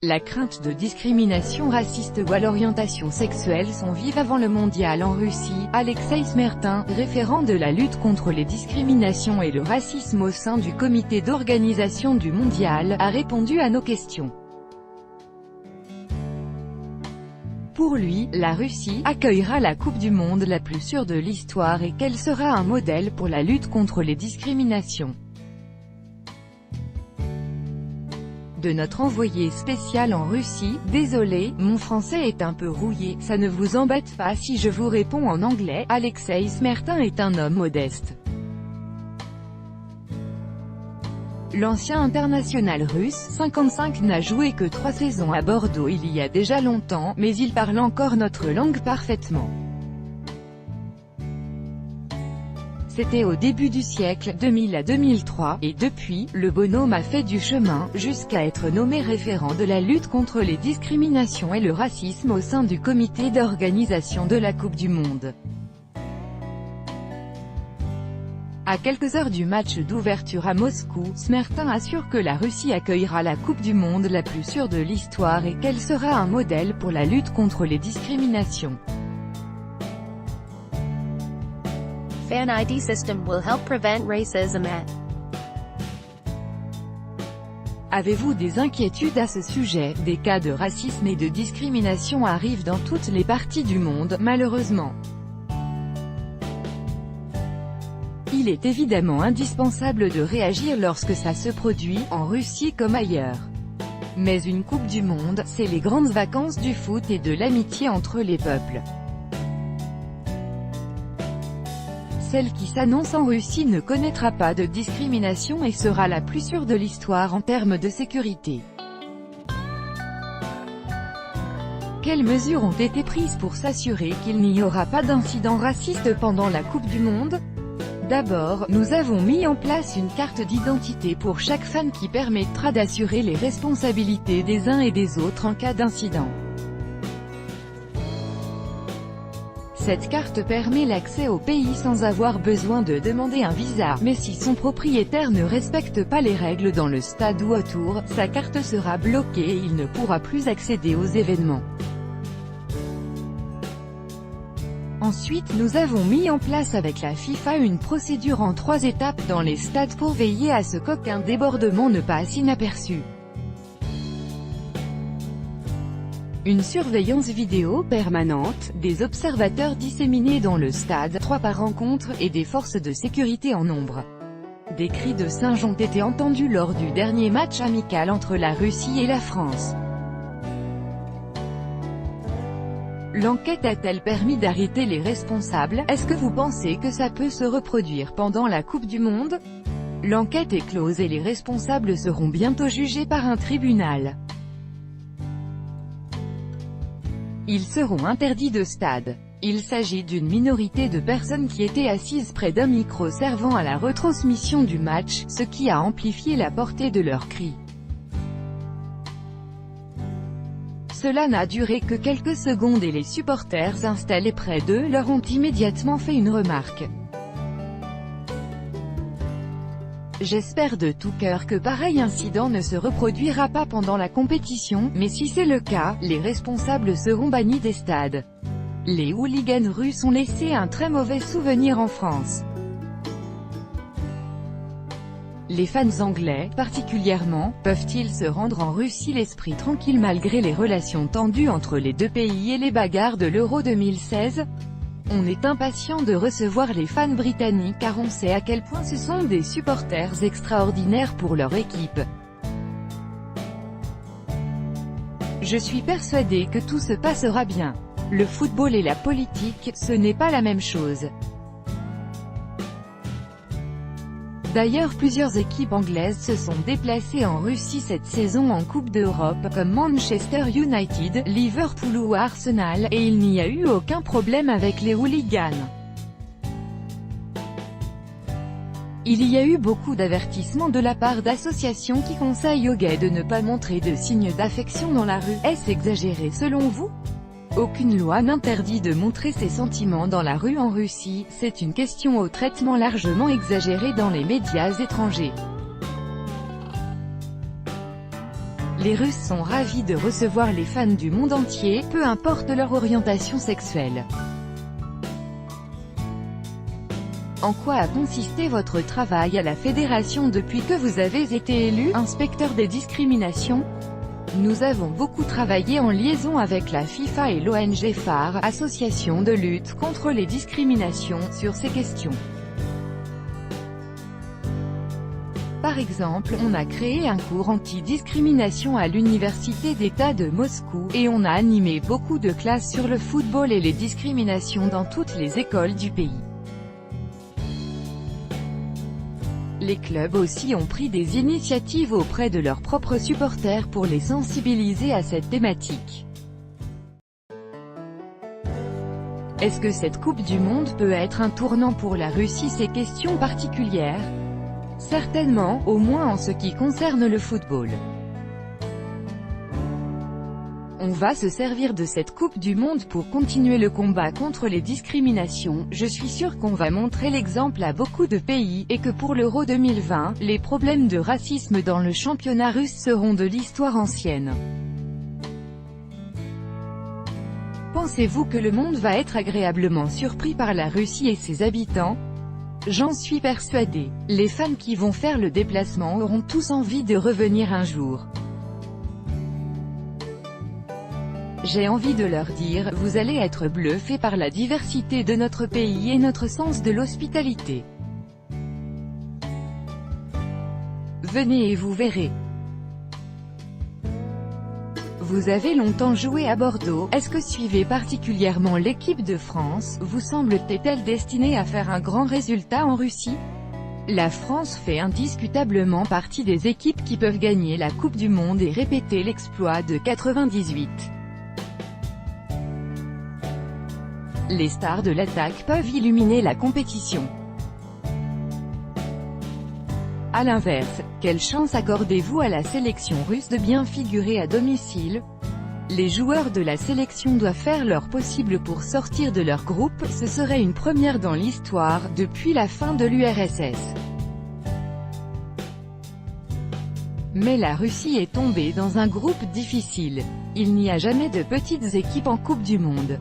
La crainte de discrimination raciste ou à l'orientation sexuelle sont vives avant le mondial en Russie. Alexei Smertin, référent de la lutte contre les discriminations et le racisme au sein du comité d'organisation du mondial, a répondu à nos questions. Pour lui, la Russie accueillera la Coupe du Monde la plus sûre de l'histoire et qu'elle sera un modèle pour la lutte contre les discriminations. De notre envoyé spécial en Russie, désolé, mon français est un peu rouillé, ça ne vous embête pas si je vous réponds en anglais. Alexei Smertin est un homme modeste. L'ancien international russe, 55, n'a joué que 3 saisons à Bordeaux il y a déjà longtemps, mais il parle encore notre langue parfaitement. C'était au début du siècle, 2000 à 2003, et depuis, le bonhomme a fait du chemin, jusqu'à être nommé référent de la lutte contre les discriminations et le racisme au sein du comité d'organisation de la Coupe du Monde. À quelques heures du match d'ouverture à Moscou, Smertin assure que la Russie accueillera la Coupe du Monde la plus sûre de l'histoire et qu'elle sera un modèle pour la lutte contre les discriminations. Fan ID system will help prevent racism at. Avez-vous des inquiétudes à ce sujet? Des cas de racisme et de discrimination arrivent dans toutes les parties du monde, malheureusement. Il est évidemment indispensable de réagir lorsque ça se produit, en Russie comme ailleurs. Mais une Coupe du Monde, c'est les grandes vacances du foot et de l'amitié entre les peuples. Celle qui s'annonce en Russie ne connaîtra pas de discrimination et sera la plus sûre de l'histoire en termes de sécurité. Quelles mesures ont été prises pour s'assurer qu'il n'y aura pas d'incidents racistes pendant la Coupe du Monde? D'abord, nous avons mis en place une carte d'identité pour chaque fan qui permettra d'assurer les responsabilités des uns et des autres en cas d'incident. Cette carte permet l'accès au pays sans avoir besoin de demander un visa, mais si son propriétaire ne respecte pas les règles dans le stade ou autour, sa carte sera bloquée et il ne pourra plus accéder aux événements. Ensuite, nous avons mis en place avec la FIFA une procédure en 3 étapes dans les stades pour veiller à ce qu'aucun débordement ne passe inaperçu. Une surveillance vidéo permanente, des observateurs disséminés dans le stade, 3 par rencontre, et des forces de sécurité en nombre. Des cris de singes ont été entendus lors du dernier match amical entre la Russie et la France. L'enquête a-t-elle permis d'arrêter les responsables? Est-ce que vous pensez que ça peut se reproduire pendant la Coupe du Monde? L'enquête est close et les responsables seront bientôt jugés par un tribunal. Ils seront interdits de stade. Il s'agit d'une minorité de personnes qui étaient assises près d'un micro servant à la retransmission du match, ce qui a amplifié la portée de leurs cris. Cela n'a duré que quelques secondes et les supporters installés près d'eux leur ont immédiatement fait une remarque. J'espère de tout cœur que pareil incident ne se reproduira pas pendant la compétition, mais si c'est le cas, les responsables seront bannis des stades. Les hooligans russes ont laissé un très mauvais souvenir en France. Les fans anglais, particulièrement, peuvent-ils se rendre en Russie l'esprit tranquille malgré les relations tendues entre les deux pays et les bagarres de l'Euro 2016? On est impatient de recevoir les fans britanniques car on sait à quel point ce sont des supporters extraordinaires pour leur équipe. Je suis persuadé que tout se passera bien. Le football et la politique, ce n'est pas la même chose. D'ailleurs plusieurs équipes anglaises se sont déplacées en Russie cette saison en Coupe d'Europe, comme Manchester United, Liverpool ou Arsenal, et il n'y a eu aucun problème avec les hooligans. Il y a eu beaucoup d'avertissements de la part d'associations qui conseillent aux gays de ne pas montrer de signes d'affection dans la rue. Est-ce exagéré selon vous? Aucune loi n'interdit de montrer ses sentiments dans la rue en Russie, c'est une question au traitement largement exagéré dans les médias étrangers. Les Russes sont ravis de recevoir les fans du monde entier, peu importe leur orientation sexuelle. En quoi a consisté votre travail à la fédération depuis que vous avez été élu inspecteur des discriminations? Nous avons beaucoup travaillé en liaison avec la FIFA et l'ONG phare, association de lutte contre les discriminations, sur ces questions. Par exemple, on a créé un cours anti-discrimination à l'Université d'État de Moscou, et on a animé beaucoup de classes sur le football et les discriminations dans toutes les écoles du pays. Les clubs aussi ont pris des initiatives auprès de leurs propres supporters pour les sensibiliser à cette thématique. Est-ce que cette Coupe du Monde peut être un tournant pour la Russie? Ces questions particulières? Certainement, au moins en ce qui concerne le football. On va se servir de cette Coupe du Monde pour continuer le combat contre les discriminations. Je suis sûr qu'on va montrer l'exemple à beaucoup de pays, et que pour l'Euro 2020, les problèmes de racisme dans le championnat russe seront de l'histoire ancienne. Pensez-vous que le monde va être agréablement surpris par la Russie et ses habitants? J'en suis persuadé. Les fans qui vont faire le déplacement auront tous envie de revenir un jour. J'ai envie de leur dire, vous allez être bluffés par la diversité de notre pays et notre sens de l'hospitalité. Venez et vous verrez. Vous avez longtemps joué à Bordeaux, est-ce que suivez particulièrement l'équipe de France? Vous semble-t-elle destinée à faire un grand résultat en Russie? La France fait indiscutablement partie des équipes qui peuvent gagner la Coupe du Monde et répéter l'exploit de 98. Les stars de l'attaque peuvent illuminer la compétition. A l'inverse, quelle chance accordez-vous à la sélection russe de bien figurer à domicile? Les joueurs de la sélection doivent faire leur possible pour sortir de leur groupe, ce serait une première dans l'histoire, depuis la fin de l'URSS. Mais la Russie est tombée dans un groupe difficile. Il n'y a jamais de petites équipes en Coupe du Monde.